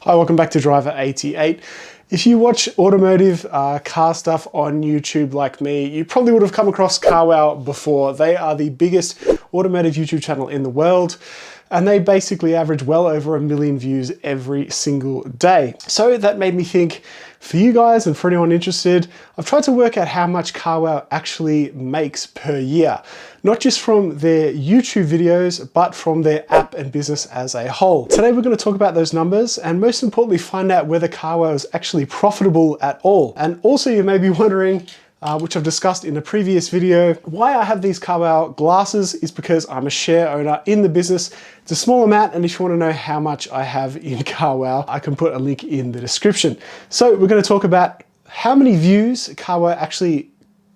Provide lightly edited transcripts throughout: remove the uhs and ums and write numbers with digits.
Hi, welcome back to Driver 88. If you watch automotive car stuff on YouTube like me, you probably would have come across Carwow before. They are the biggest automotive YouTube channel in the world, and they basically average well over 1 million views every single day. So that made me think, for you guys and for anyone interested, I've tried to work out how much Carwow actually makes per year. Not just from their YouTube videos, but from their app and business as a whole. Today we're going to talk about those numbers and most importantly find out whether Carwow is actually profitable at all. And also you may be wondering, which I've discussed in a previous video, why I have these Carwow glasses is because I'm a share owner in the business. It's a small amount, and if you want to know how much I have in Carwow, I can put a link in the description. So we're going to talk about how many views Carwow actually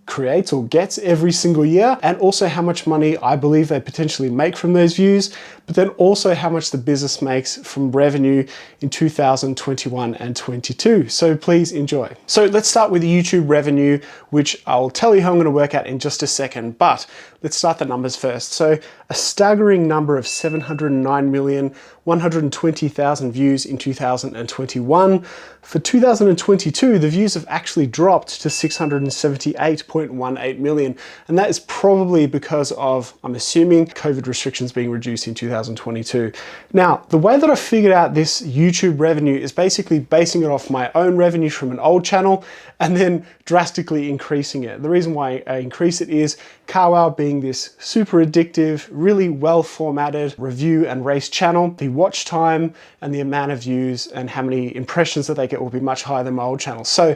creates or gets every single year, and also how much money I believe they potentially make from those views, but then also how much the business makes from revenue in 2021 and 22. So please enjoy. So let's start with the YouTube revenue, which I'll tell you how I'm going to work out in just a second, but let's start the numbers first. So a staggering number of 709,120,000 views in 2021. For 2022, the views have actually dropped to 678.18 million. And that is probably because of, I'm assuming, COVID restrictions being reduced in 2022. Now, the way that I figured out this YouTube revenue is basically basing it off my own revenue from an old channel and then drastically increasing it. The reason why I increase it is Carwow being this super addictive, really well formatted review and race channel, the watch time and the amount of views and how many impressions that they get will be much higher than my old channel. So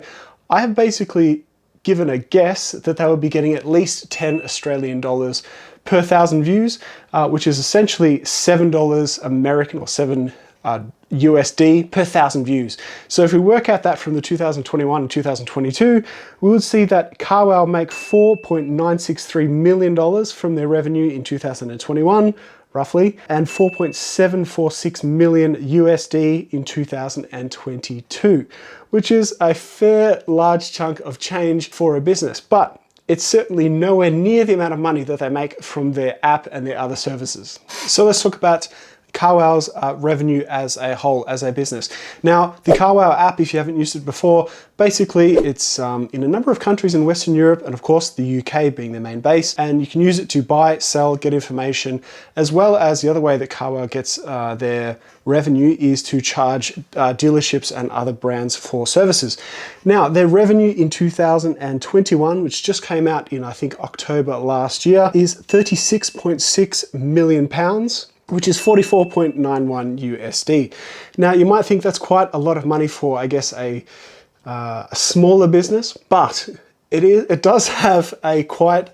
I have basically given a guess that they will be getting at least 10 Australian dollars per 1,000 views, which is essentially $7 American or 7 USD per 1,000 views. So if we work out that from the 2021 and 2022, we would see that Carwow make $4.963 million from their revenue in 2021, roughly, and 4.746 million USD in 2022, which is a fair large chunk of change for a business, but it's certainly nowhere near the amount of money that they make from their app and their other services. So let's talk about Carwow's revenue as a whole, as a business. Now, the Carwow app, if you haven't used it before, basically it's in a number of countries in Western Europe and of course the UK being their main base, and you can use it to buy, sell, get information, as well as the other way that Carwow gets their revenue is to charge dealerships and other brands for services. Now, their revenue in 2021, which just came out in I think October last year, is £36.6 million, which is 44.91 USD. Now, you might think that's quite a lot of money for, I guess, a smaller business, but it does have a quite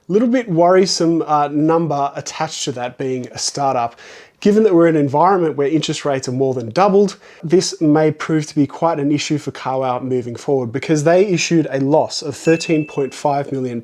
little bit worrisome number attached to that being a startup. Given that we're in an environment where interest rates are more than doubled, this may prove to be quite an issue for Carwow moving forward, because they issued a loss of £13.5 million,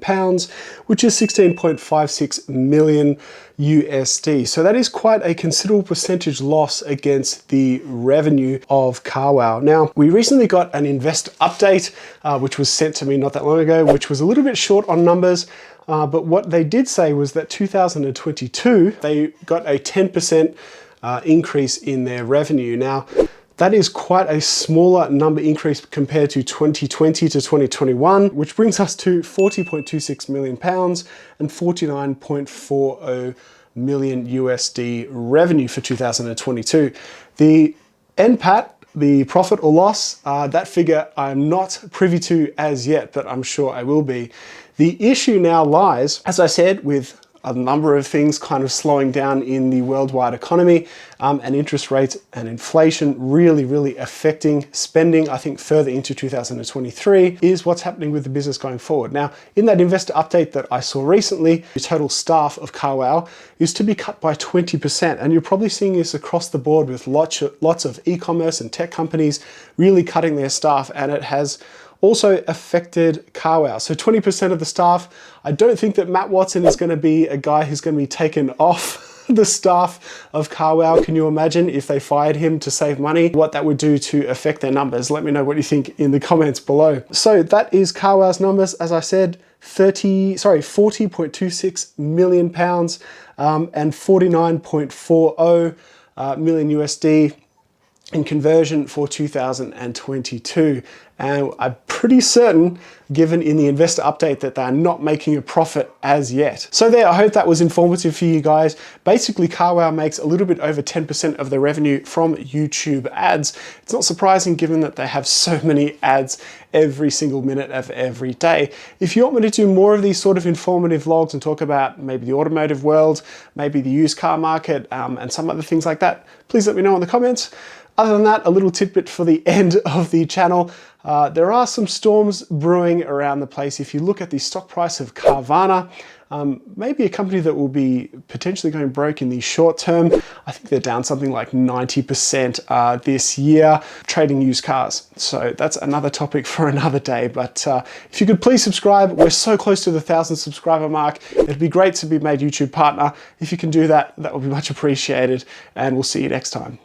which is 16.56 million USD. So that is quite a considerable percentage loss against the revenue of Carwow. Now, we recently got an investor update, which was sent to me not that long ago, which was a little bit short on numbers. But what they did say was that 2022, they got a 10% increase in their revenue. Now, that is quite a smaller number increase compared to 2020 to 2021, which brings us to £40.26 million and 49.40 million USD revenue for 2022. The NPAT, the profit or loss, that figure I'm not privy to as yet, but I'm sure I will be. The issue now lies, as I said, with a number of things kind of slowing down in the worldwide economy, and interest rates and inflation really affecting spending, I think, further into 2023, is what's happening with the business going forward. Now, in that investor update that I saw recently, the total staff of Carwow is to be cut by 20%, and you're probably seeing this across the board with lots of e-commerce and tech companies really cutting their staff, and it has also affected Carwow. So 20% of the staff. I don't think that Matt Watson is going to be a guy who's going to be taken off the staff of Carwow. Can you imagine if they fired him to save money, what that would do to affect their numbers? Let me know what you think in the comments below. So that is Carwow's numbers. As I said, 40.26 million pounds and 49.40 million USD. in conversion for 2022. And I'm pretty certain, given in the investor update, that they're not making a profit as yet. So there, I hope that was informative for you guys. Basically, Carwow makes a little bit over 10% of their revenue from YouTube ads. It's not surprising given that they have so many ads every single minute of every day. If you want me to do more of these sort of informative vlogs and talk about maybe the automotive world, maybe the used car market, and some other things like that, please let me know in the comments. Other than that, a little tidbit for the end of the channel. There are some storms brewing around the place. If you look at the stock price of Carvana, maybe a company that will be potentially going broke in the short term. I think they're down something like 90% this year, trading used cars. So that's another topic for another day. But if you could please subscribe, we're so close to the 1,000 subscriber mark. It'd be great to be made YouTube partner. If you can do that, that would be much appreciated. And we'll see you next time.